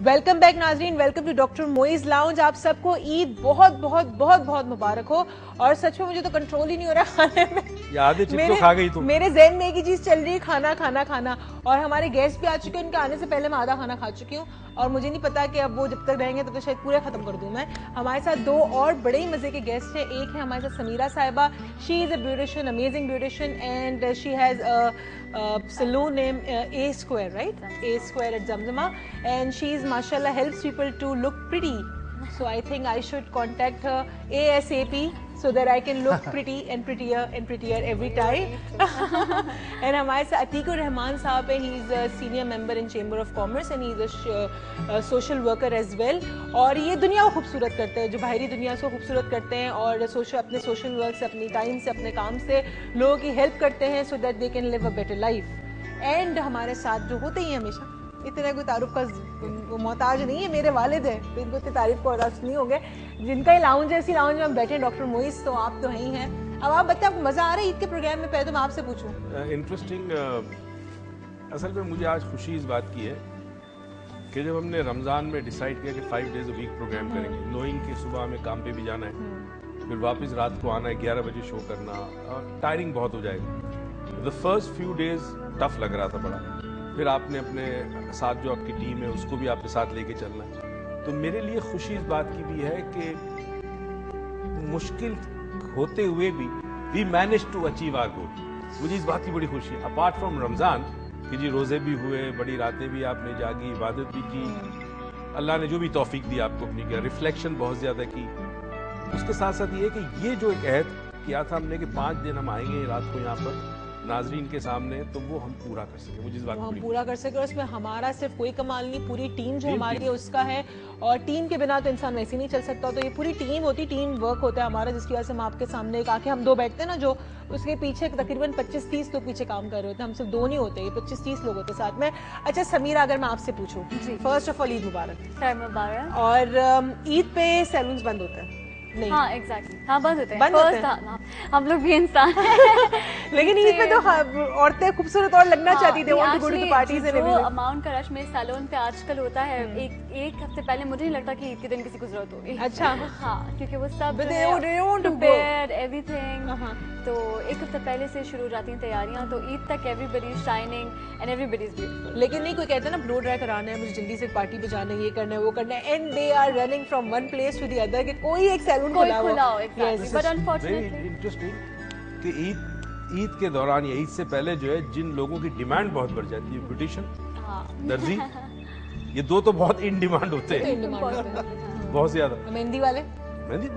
Welcome back नाजरीन, welcome to doctor Moiz lounge. आप सबको ईद बहुत बहुत बहुत बहुत मुबारक हो। और सच में मुझे तो कंट्रोल ही नहीं हो रहा खाने में। तो खा गई तुम। मेरे ज़हन में एक ही चीज चल रही है, खाना खाना खाना। और हमारे गेस्ट भी आ चुके हैं, उनके आने से पहले मैं आधा खाना खा चुकी हूँ और मुझे नहीं पता कि अब वो जब तक रहेंगे तब तो शायद पूरा खत्म कर दूं मैं। हमारे साथ दो और बड़े ही मजे के गेस्ट हैं। एक है हमारे साथ समीरा साहिबा, she is a beautician, amazing beautician, and she has saloon name A Square, right? A Square at Zamzama, and she is mashallah helps people to look pretty. So I think I should contact her ASAP so that I can look pretty and prettier every time. And हमारे साथ अतीकुर रहमान साहब है, he is a senior member in Chamber of Commerce and he is a social worker as well. और ये दुनिया को खूबसूरत करते हैं, जो बाहरी दुनिया को खूबसूरत करते हैं और अपने सोशल वर्क से, अपनी टाइम से, अपने काम से लोगों की हेल्प करते हैं so that they can live a better life. And हमारे साथ जो होते ही हमेशा, इतना कोई तारुफ का मोहताज नहीं है, मेरे वालिद हैं तो इनको इतनी तारीफ को रास नहीं होंगे। जिनका ही लाउंज है, इसी लाउंज में हम बैठे हैं, डॉक्टर मोइज, तो आप तो ही हैं। अब आप बताएं, आपको मजा आ रहा है ईद के प्रोग्राम में? पहले तो मैं आपसे पूछूं। इंटरेस्टिंग, असल में मुझे आज खुशी इस बात की है कि जब हमने रमज़ान में डिसाइड किया कि 5 days a week प्रोग्राम करेंगे, नोइंग कि सुबह हमें काम पे भी जाना है, फिर वापस रात को आना है, 11 बजे शो करना, और टायरिंग बहुत हो जाएगा। The first few days tough लग रहा था बड़ा। फिर आपने अपने साथ जो आपकी टीम है उसको भी आपके साथ लेके चलना है। तो मेरे लिए खुशी इस बात की भी है कि मुश्किल होते हुए भी we manage to achieve our goal. मुझे इस बात की बड़ी खुशी है, अपार्ट फ्रॉम रमज़ान कि जी रोज़े भी हुए, बड़ी रातें भी आपने जागी, इबादत भी की, अल्लाह ने जो भी तौफीक दी आपको अपनी किया, रिफ्लेक्शन बहुत ज़्यादा की। उसके साथ साथ ये कि ये जो एक अहद किया था हमने कि 5 दिन हम आएंगे रात को यहाँ पर नाजरीन के सामने, तो वो हम पूरा कर सके। मुझे इस बात हम पूरा कर सके। उसमें हमारा सिर्फ कोई कमाल नहीं, पूरी टीम जो हमारी है उसका है। और टीम के बिना तो इंसान वैसे नहीं चल सकता, तो ये पूरी टीम होती, टीम वर्क होता है हमारा, जिसकी वजह से हम आपके सामने एक आके हम दो बैठते हैं ना, जो उसके पीछे तकरीबन 25-30 लोग पीछे काम कर रहे होते हैं। हम सिर्फ दो नहीं होते, ये 25-30 लोग होते साथ में। अच्छा समीरा, अगर मैं आपसे पूछूं, फर्स्ट ऑफ ऑल ईद मुबारक। और ईद पे सैलून्स बंद होते हैं? नहीं। हाँ एग्जैक्टली, हाँ बंद होते हैं। हम लोग भी इंसान हैं। लेकिन ईद पे तो औरतें खूबसूरत और लगना चाहती थी, want to go to the parties and everything. Amount का रश मेरे सैलून पे आजकल होता है, एक हफ्ते पहले मुझे नहीं लगता कि ईद के दिन किसी को जरूरत होगी। अच्छा। हाँ, क्योंकि वो सब प्रिपेयर्ड एवरीथिंग, तो एक हफ्ते पहले से शुरू हो जाती हैं तैयारियां, तो ईद तक everybody is shining and everybody is beautiful. लेकिन नहीं, कोई कहता है ना ब्लो ड्राई कराना है, मुझे जल्दी से पार्टी पे जाना है, ये करना है, वो करना है, and they are running from one place to the other कि कोई एक सैलून खुला हो। एग्जैक्टली, बट अनफॉर्चुनेटली इंटरेस्टिंग कि ईद के दौरान या ईद से पहले जो है जिन लोगों की डिमांड बहुत बढ़ जाती है, ब्यूटिशियन, दर्जी, ये दो तो बहुत इन डिमांड होते हैं, बहुत ज्यादा। मेहंदी वाले, मेहंदी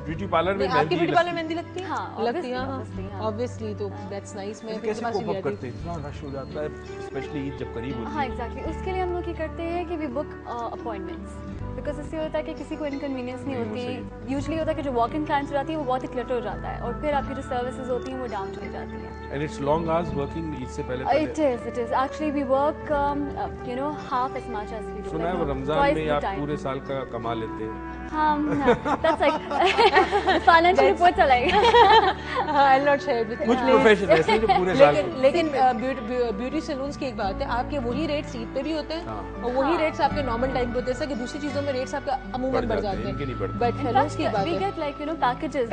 ब्यूटी पार्लर में आपकी ब्यूटी पार्लर मेहंदी लगती है? हाँ, लगती है ऑब्वियसली, तो दैट्स नाइस। मैं कैसे कोप अप करते हैं, इतना रश हो जाता है स्पेशली ईद जब करीब होती है। हाँ एग्जैक्टली, उसके लिए हम लोग ये करते हैं कि वी बुक अपॉइंटमेंट्स, बिकॉज इससे होता है कि किसी को इनकन्वीनियंस नहीं होती। यूजुअली होता है कि जो वॉक इन क्लाइंट्स रहती है वो बहुत ही क्लटर हो जाता है, और फिर आपकी जो सर्विसेज होती हैं वो डाउन चली जाती हैं। And it's long hours working Eid से पहले? It is actually we work half as much as we do. सुना है वो रमजान में आप पूरे साल का कमा लेते हैं। That's like financial report चलाएगा। I'll not share with you. कुछ प्रोफेशन ऐसे जो पूरे साल। लेकिन ब्यूटी सैलून्स की एक बात है, आपके वही रेट्स ईद पे भी होते हैं और वही रेट्स आपके नॉर्मल टाइम पे होते हैं, जैसा कि दूसरी चीजों में रेट्स आपके अमूमन बढ़ जाते हैं, बट सैलून्स की बात है, we get like packages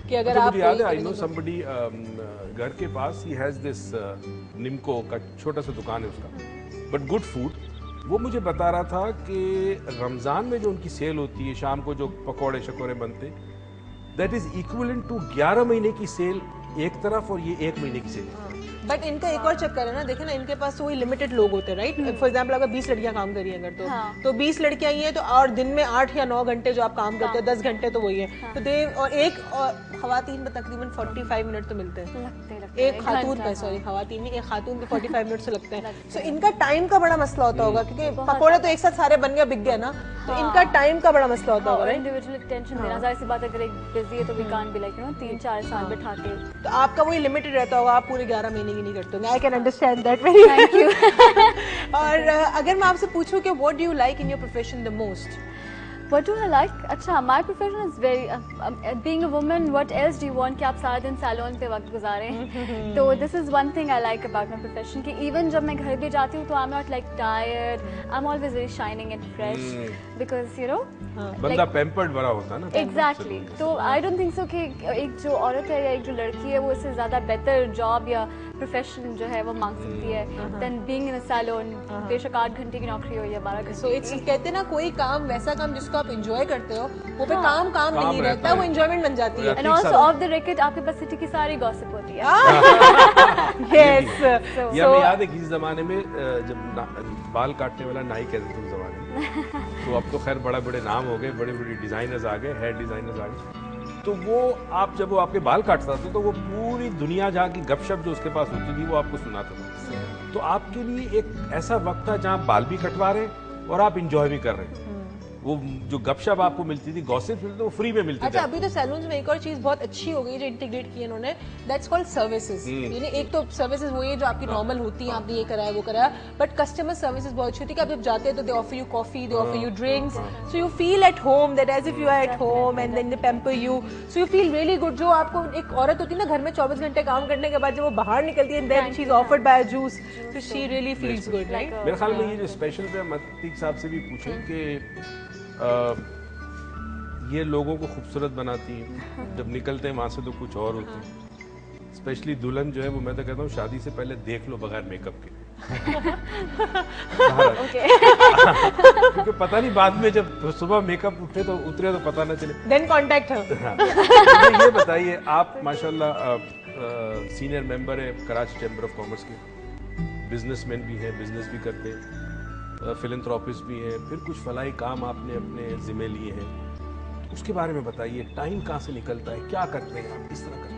कि अगर आप याद है, आई नो समबडी घर के पास ही हैज दिस निम्को का छोटा सा दुकान है उसका, बट गुड फूड। वो मुझे बता रहा था कि रमज़ान में जो उनकी सेल होती है, शाम को जो पकौड़े शकोड़े बनते, दैट इज इक्विवेलेंट टू 11 महीने की सेल एक तरफ और ये 1 महीने की सेल। बट इनका एक और चक्कर है ना, देखे ना, इनके पास तो वही लिमिटेड लोग होते हैं, राइट? फॉर एग्जांपल अगर 20 लड़कियां काम कर रही हैं अगर तो 20 लड़कियां ही हैं, तो और दिन में 8 या 9 घंटे जो आप काम करते हो, 10 घंटे तो वही है, तो दे और एक खवातीन में तकरीबन 45 मिनट तो मिलते हैं, एक खातून पे, सॉरी खवातीन नहीं, एक खातून पे 45 मिनट से लगते हैं। सो इनका टाइम का बड़ा मसला होता होगा, क्योंकि पकौड़े तो एक साथ सारे बन गए, बिक गए ना, तो इनका टाइम का बड़ा मसला होता होगा। इंडिविजुअल टेंशन देना, जाहिर सी बात है, अगर एक बिजी है तो वी कांट बी लाइक 3-4 साल बैठा के, तो आपका वही लिमिटेड रहता होगा, आप पूरे 11 महीने की नहीं करते होंगे। I can understand that very, thank you. और अगर मैं आपसे पूछूं कि what do you like in your profession the most? What do I like? अच्छा, my profession is very being a woman. What else do you want कि आप सारा दिन सैलून पे वक्त गुजारें? तो this is one thing I like about my profession कि even जब मैं घर भी जाती हूँ तो I'm not like tired. I'm always very shining and fresh because you know. बंदा पैम्पर्ड बड़ा होता है ना। Exactly. तो I don't think so कि एक जो औरत है या एक जो लड़की है वो इससे ज़्यादा बेहतर जॉब या प्रोफेशन जो है वो मांग सकती है than being in a salon. बेशक 8 घंटे की नौकरी हो या 12 घंटे। So it's कहते हैं ना कोई काम वैसा काम जिसको आप एंजॉय करते हो वो पे काम नहीं रहता, वो एंजॉयमेंट बन जाती है। And also off the record आपके पास सिटी की सारी गॉसिप होती है। Yes. या मैं याद है किसी जमाने में जब बाल काटने वाला नाई कहते थे उस जमाने में, तो अब तो खैर बड़े नाम हो गए, बड़े डिजाइनर्स आ गए, हेयर डिजाइनर्स आ गए। तो वो जब वो आपके बाल काटता था तो वो पूरी दुनिया जहाँ की गपशप जो उसके पास होती थी वो आपको सुनाता था। तो आपके लिए एक ऐसा वक्त था जहाँ बाल भी कटवा रहे हैं और आप इंजॉय भी कर रहे हैं। वो जो गपशप आपको मिलती थी, गॉसिप मिलती थी, वो फ्री में मिलती थी। अच्छा, अभी तो सैलून्स में एक और चीज बहुत अच्छी हो गई जो इंटीग्रेट की है इन्होंने, दैट्स कॉल्ड सर्विसेज। यानी एक तो सर्विसेज वही है जो आपकी नॉर्मल होती है, आपने ये कराया वो कराया, बट कस्टमर सर्विसेज बहुत अच्छी होती है कि आप जब जाते हैं तो they offer you coffee, they offer you drinks, so you feel at home, that as if you are at home and then they pamper you, so you feel really good. जो आपको एक औरत होती है ना घर में 24 घंटे काम करने के बाद जब वो बाहर निकलती है then she is offered by a juice, so she really feels good, right? मेरे ख्याल में ये जो स्पेशल पे अतीक साहब से भी पूछें कि ये लोगों को खूबसूरत बनाती है, जब निकलते हैं वहां से तो कुछ और होती है। स्पेशली दुल्हन जो है वो मैं तो कहता हूँ शादी से पहले देख लो बगैर मेकअप के। क्योंकि पता नहीं बाद में जब सुबह मेकअप उतरे तो पता ना चले। देन कांटेक्ट हर। तो ये बताइए, आप माशाल्लाह सीनियर मेंबर है कराची चैम्बर ऑफ कॉमर्स के, बिजनेसमैन भी हैं, बिजनेस भी करते हैं, फिलैंथ्रोपिस्ट भी हैं, फिर कुछ फलाई काम आपने अपने जिम्मे लिए हैं, उसके बारे में बताइए। टाइम कहाँ से निकलता है, क्या करते हैं आप, किस तरह करते हैं?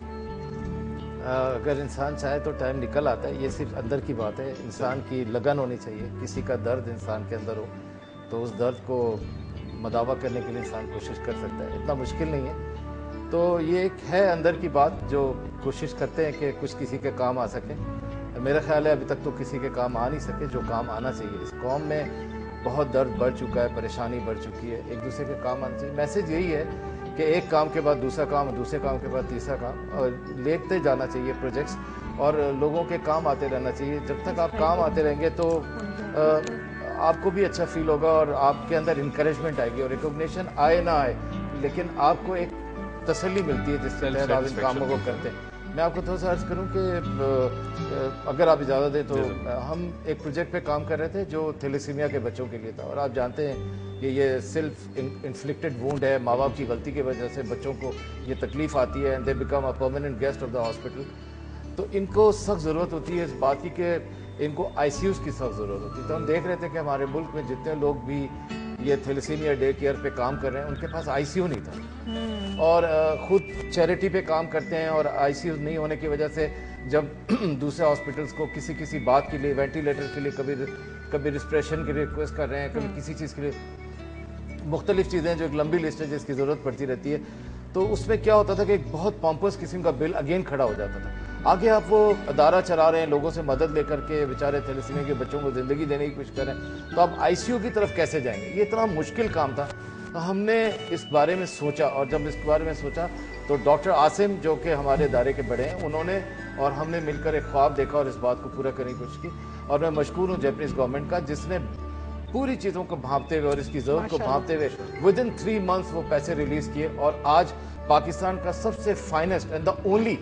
अगर इंसान चाहे तो टाइम निकल आता है, ये सिर्फ अंदर की बात है। इंसान की लगन होनी चाहिए, किसी का दर्द इंसान के अंदर हो तो उस दर्द को मदावा करने के लिए इंसान कोशिश कर सकता है, इतना मुश्किल नहीं है। तो ये एक है अंदर की बात जो कोशिश करते हैं कि कुछ किसी के काम आ सके। मेरा ख्याल है अभी तक तो किसी के काम आ नहीं सके जो काम आना चाहिए। इस कौम में बहुत दर्द बढ़ चुका है, परेशानी बढ़ चुकी है, एक दूसरे के काम आना चाहिए। मैसेज यही है कि एक काम के बाद दूसरा काम, दूसरे काम के बाद तीसरा काम, और लेते जाना चाहिए प्रोजेक्ट्स, और लोगों के काम आते रहना चाहिए। जब तक आप काम आते रहेंगे तो आपको भी अच्छा फील होगा और आपके अंदर इंकरेजमेंट आएगी, और रिकॉग्निशन आए ना आए लेकिन आपको एक तसल्ली मिलती है जिसके तहत आप इन कामों को करते हैं। मैं आपको थोड़ा सा अर्ज करूं कि अगर आप इजाज़त दें तो हम एक प्रोजेक्ट पे काम कर रहे थे जो थैलेसीमिया के बच्चों के लिए था, और आप जानते हैं कि ये सेल्फ इन्फ्लिक्टेड वुंड है, माँ बाप की गलती की वजह से बच्चों को ये तकलीफ आती है and they become a permanent guest of the hospital. तो इनको सख्त ज़रूरत होती है इस बात की कि इनको ICUs की सख्त ज़रूरत होती है। तो हम देख रहे थे कि हमारे मुल्क में जितने लोग भी ये थैलेसीमिया डे केयर पे काम कर रहे हैं उनके पास ICU नहीं था, और खुद चैरिटी पे काम करते हैं, और ICU नहीं होने की वजह से जब दूसरे हॉस्पिटल्स को किसी बात के लिए, वेंटिलेटर के लिए, कभी रिस्पिरेशन की रिक्वेस्ट कर रहे हैं, कभी किसी चीज़ के लिए, मुख्तलिफ चीज़ें जो एक लंबी लिस्ट है जिसकी ज़रूरत पड़ती रहती है। तो उसमें क्या होता था कि एक बहुत पॉम्पस किस्म का बिल अगेन खड़ा हो जाता था। आगे आप वो अदारा चला रहे हैं, लोगों से मदद लेकर के बेचारे थैलेसीमिया के बच्चों को ज़िंदगी देने की कोशिश कर रहे हैं, तो आप ICU की तरफ कैसे जाएंगे? ये इतना मुश्किल काम था। तो हमने इस बारे में सोचा, और जब इस बारे में सोचा तो डॉक्टर आसिम जो कि हमारे इदारे के बड़े हैं, उन्होंने और हमने मिलकर एक ख्वाब देखा और इस बात को पूरा करने की कोशिश की। और मैं मशकूर हूँ जापानीज़ गवर्नमेंट का जिसने पूरी चीज़ों को भांपते हुए और इसकी ज़रूरत को भांपते हुए विदिन 3 मंथ्स वो पैसे रिलीज़ किए, और आज पाकिस्तान का सबसे finest and the only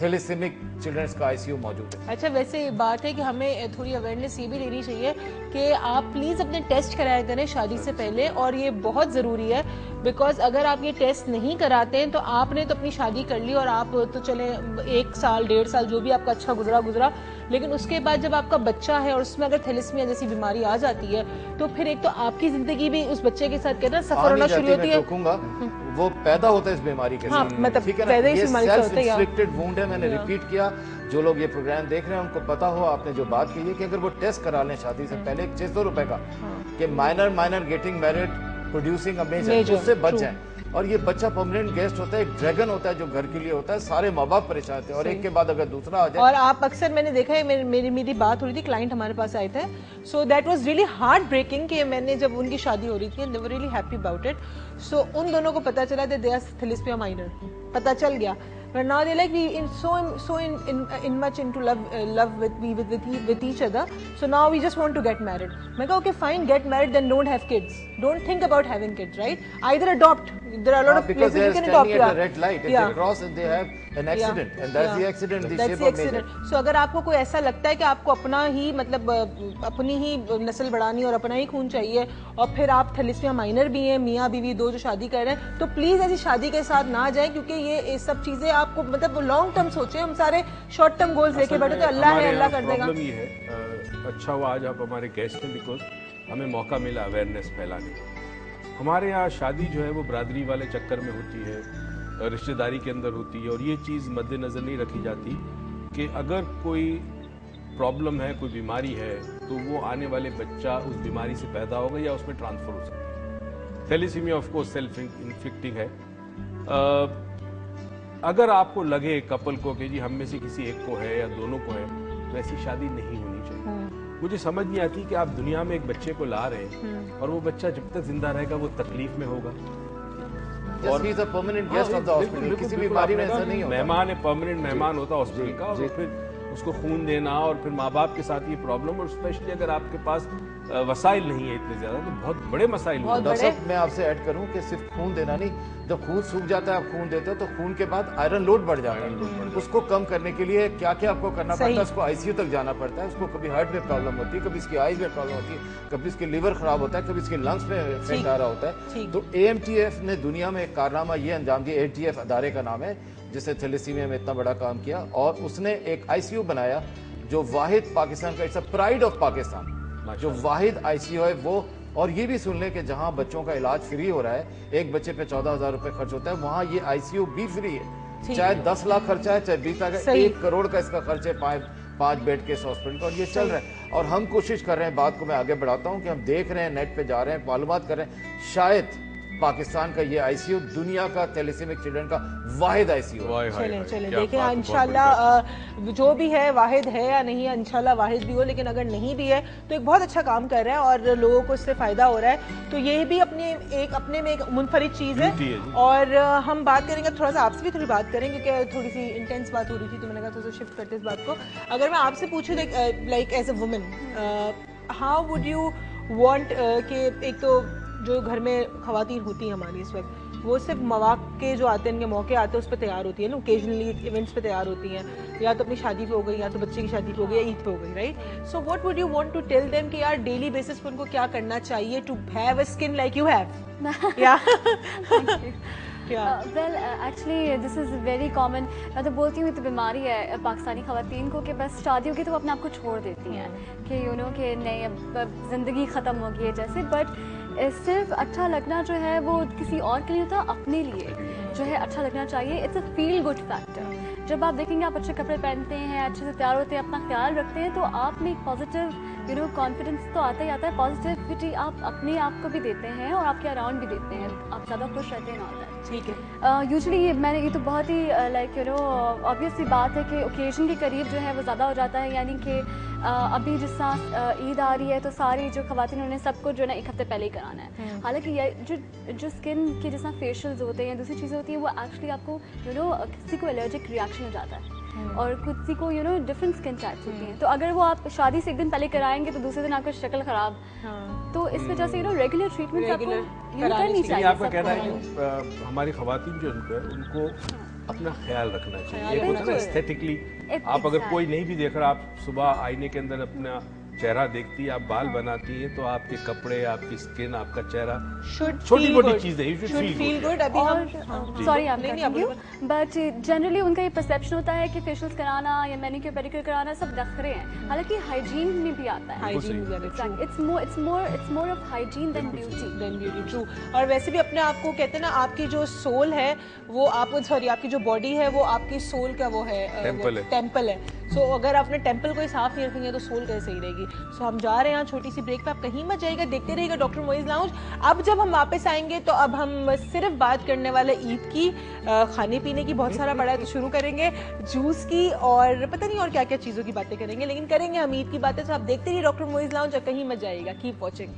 thalassemic childrens का ICU मौजूद है। अच्छा, वैसे ये बात है कि हमें थोड़ी अवेयरनेस ये भी लेनी चाहिए कि आप प्लीज़ अपने टेस्ट कराया करें शादी से पहले, और ये बहुत ज़रूरी है बिकॉज अगर आप ये टेस्ट नहीं कराते हैं तो आपने तो अपनी शादी कर ली और आप तो चले 1 साल 1.5 साल जो भी आपका अच्छा गुजरा, लेकिन उसके बाद जब आपका बच्चा है और उसमें अगर थैलेसीमिया जैसी बीमारी आ जाती है तो फिर एक तो आपकी जिंदगी भी उस बच्चे के साथ कहते हैं सफर होना शुरू होती है। वो पैदा होता है इस बीमारी के साथ, मतलब ठीक है ना? ये सेल्फ इन्फ्लिक्टेड वुंड है। मैंने रिपीट किया, जो लोग ये प्रोग्राम देख रहे हैं उनको पता हो, आपने जो बात की है कि अगर वो टेस्ट करा लें शादी से पहले 600 रुपए का, कि minor getting married producing a major, उससे बच जाए। और ये बच्चा परमानेंट गेस्ट होता है, एक ड्रैगन होता है जो घर के लिए होता है, सारे माँ बाप परेशान थे और एक के बाद अगर दूसरा आ जाए। और आप अक्सर मैंने देखा है, मेरी बात हो रही थी, क्लाइंट हमारे पास आए थे, so that was really heart breaking कि मैंने जब उनकी शादी हो रही थी, they were really happy about it, so उन दोनों को पता चला that they are thalassaemia minor, पता चल गया, but now they're like we in much into love with each other, so now we just want to get married. मैं कहा okay fine, get married, then don't have kids, don't think about having kids, right? Either adopt, there are a lot of because places they you are can adopt, standing at a red light and they cross and they have an accident, and that's the accident, the shape of nature. So अगर आपको कोई ऐसा लगता है कि आपको अपना ही मतलब अपनी ही नस्ल बढ़ानी और अपना ही खून चाहिए और फिर आप थैलेसीमिया माइनर भी हैं, मियाँ बीवी दो जो शादी कर रहे हैं, तो प्लीज ऐसी शादी के साथ ना जाएं, क्योंकि ये सब चीजें आपको मतलब लॉन्ग टर्म सोचें, हम सारे शॉर्ट टर्म गोल्स लेके बैठे तो अल्लाह है, अल्लाह कर देगा। प्रॉब्लम ये है, अच्छा हुआ आज आप हमारे गेस्ट हैं, बिकॉज हमें मौका मिला अवेयरनेस फैलाने का। हमारे यहाँ शादी जो है वो बरादरी वाले चक्कर में होती है, रिश्तेदारी के अंदर होती है, और ये चीज़ मद्देनज़र नहीं रखी जाती कि अगर कोई प्रॉब्लम है, कोई बीमारी है, तो वो आने वाले बच्चा उस बीमारी से पैदा होगा या उसमें ट्रांसफ़र हो सकता है। Thalassemia of course self inflicting है। अगर आपको लगे कपल को कि जी हम में से किसी एक को है या दोनों को है, तो ऐसी शादी नहीं होनी चाहिए। मुझे समझ नहीं आती कि आप दुनिया में एक बच्चे को ला रहे हैं और वो बच्चा जब तक जिंदा रहेगा वो तकलीफ में होगा। और he is a permanent guest of the hospital, किसी बीमारी में ऐसा नहीं होता। मेहमान है, परमानेंट मेहमान होता है हॉस्पिटल का, और फिर उसको खून देना और फिर माँ बाप के साथ ये प्रॉब्लम, और स्पेशली अगर आपके पास वसाइल नहीं है इतने ज्यादा, तो बहुत बड़े मसाइल होते हैं। डॉक्टर साहब मैं आपसे ऐड करूं कि सिर्फ खून देना नहीं, जब खून सूख जाता है आप खून देते हो तो खून के बाद आयरन लोड बढ़ जाता है, उसको कम करने के लिए क्या क्या आपको करना पड़ता है, उसको आईसीयू तक जाना पड़ता है, उसको कभी हार्ट में प्रॉब्लम होती है, कभी इसकी आईज में प्रॉब्लम होती है, कभी इसके लीवर खराब होता है, कभी इसके लंग्स में इफेक्ट आ रहा होता है। तो AMTF ने दुनिया में एक कारनामा ये अंजाम दिया, ATF अदारे का नाम है, जिसने थैलेसीमिया में इतना बड़ा काम किया, और उसने एक ICU बनाया जो वाहिद पाकिस्तान का, it's a pride of Pakistan, जो वाहिद ICU है वो। और ये भी सुन लें कि जहां बच्चों का इलाज फ्री हो रहा है, एक बच्चे पे 14,000 रुपए खर्च होता है, वहां ये ICU भी फ्री है, चाहे 10 लाख खर्चा है, चाहे 20 लाख है, 1 करोड़ का इसका खर्च है 5 बेड के इस हॉस्पिटल का, और ये चल रहा है। और हम कोशिश कर रहे हैं, बात को मैं आगे बढ़ाता हूँ, कि हम देख रहे हैं, नेट पे जा रहे हैं, मालूमात कर रहे हैं, शायद पाकिस्तान का ये ICU दुनिया का थैलेसीमिक चिल्ड्रन का वाहिद ICU है। चलें देखें, इंशाल्लाह जो भी है वाहिद है या नहीं, इंशाल्लाह वाहिद भी हो, लेकिन अगर नहीं भी है तो एक बहुत अच्छा काम कर रहा है और लोगों को इससे फायदा हो रहा है, तो ये भी अपने में एक मुनफरिद चीज़ है। और हम बात करेंगे, थोड़ा सा आपसे भी थोड़ी बात करेंगे, क्योंकि थोड़ी सी इंटेंस बात हो रही थी, तो मैंने कहा थोड़ा सा शिफ्ट करते इस बात को। अगर मैं आपसे पूछूँ like as a woman, how would you want कि एक तो जो घर में खवातीन होती हैं हमारी इस वक्त, वो सिर्फ मौके जो आते हैं, इनके मौके आते हैं, उस पर तैयार होती है ना, ओकेजनली इवेंट्स पे तैयार होती हैं, या तो अपनी शादी पे हो गई, या तो बच्चे की शादी पे हो गई, या ईद पे हो गई, right? So what would you want to tell them कि यार डेली बेसिस पे उनको क्या करना चाहिए to have a skin like you have? या well actually this is very common. मैं तो बोलती हूँ, तो बीमारी है पाकिस्तानी ख़वातीन को कि बस शादी होगी तो वो अपने आप को छोड़ देती हैं कि यू नो कि नहीं अब ज़िंदगी ख़त्म हो गई है जैसे। बट सिर्फ अच्छा लगना जो है वो किसी और के लिए होता, अपने लिए जो है अच्छा लगना चाहिए। It's a feel good factor. जब आप देखेंगे आप अच्छे कपड़े पहनते हैं, अच्छे से तैयार होते हैं, अपना ख्याल रखते हैं, तो आप में एक पॉजिटिव यू नो कॉन्फिडेंस तो आता ही आता है, पॉजिटिविटी आप अपने आप को भी देते हैं और आपके अराउंड भी देते हैं, आप ज़्यादा खुश रहते हैं ना होता है। ठीक है। यूजुअली ये तो बहुत ही लाइक यू नो ऑब्वियस सी बात है कि ओकेजन के करीब जो है वो ज़्यादा हो जाता है, यानी कि अभी जिस तरह ईद आ रही है तो सारी जो ख़वातीन उन्हें सबको जो है ना 1 हफ्ते पहले ही कराना है। हालांकि ये जो स्किन के जिस तरह फेशियल्स होते हैं या दूसरी चीज़ें होती हैं, वो एक्चुअली आपको यू नो किसी को एलर्जिक रिएक्शन हो जाता है और किसी को you know different skin types होती हैं। तो अगर वो आप शादी से 1 दिन पहले कराएंगे तो दूसरे दिन आपका शक्ल ख़राब, तो इस वजह से यू नो रेगुलर ट्रीटमेंट आपको करनी चाहिए। आपका कहना है कि हमारी ख़वातीन जो उनको अपना ख्याल रखना चाहिए, एक होता है ना एस्थेटिकली। आप अगर कोई नहीं भी देख रहा, आप सुबह आईने के अंदर अपना चेहरा देखती है, आप बाल बनाती है, तो आपके कपड़े, आपकी स्किन, आपका चेहरा, छोटी मोटी चीजें यू शुड फील गुड। अभी हम सॉरी बट जनरली उनका ये परसेप्शन होता है कि फेशियल्स कराना या मैनिक्योर पेडिक्योर कराना सब नखरे हैं, हालांकि हाइजीन में भी आता है। It's more of hygiene than beauty. True. और वैसे भी अपने आप को कहते हैं ना, आपकी जो सोल है वो आपकी जो बॉडी है वो आपकी सोल का वो है टेम्पल है। सो अगर आपने टेम्पल को ही साफ नहीं रखेंगे तो सोल कैसे ही रहेगी? होगी। सो हम जा रहे हैं यहाँ छोटी सी ब्रेक पे, आप कहीं मत जाइएगा, देखते रहिएगा डॉक्टर मोइज लाउंज। अब जब हम वापस आएंगे तो अब हम सिर्फ बात करने वाले ईद की, खाने पीने की बहुत सारा बड़ा है तो शुरू करेंगे, जूस की और पता नहीं और क्या क्या चीज़ों की बातें करेंगे, लेकिन करेंगे हम ईद की बातें। तो आप देखते रहिए डॉक्टर मोइज लाउंज, कहीं मत जाइएगा, कीप वॉचिंग।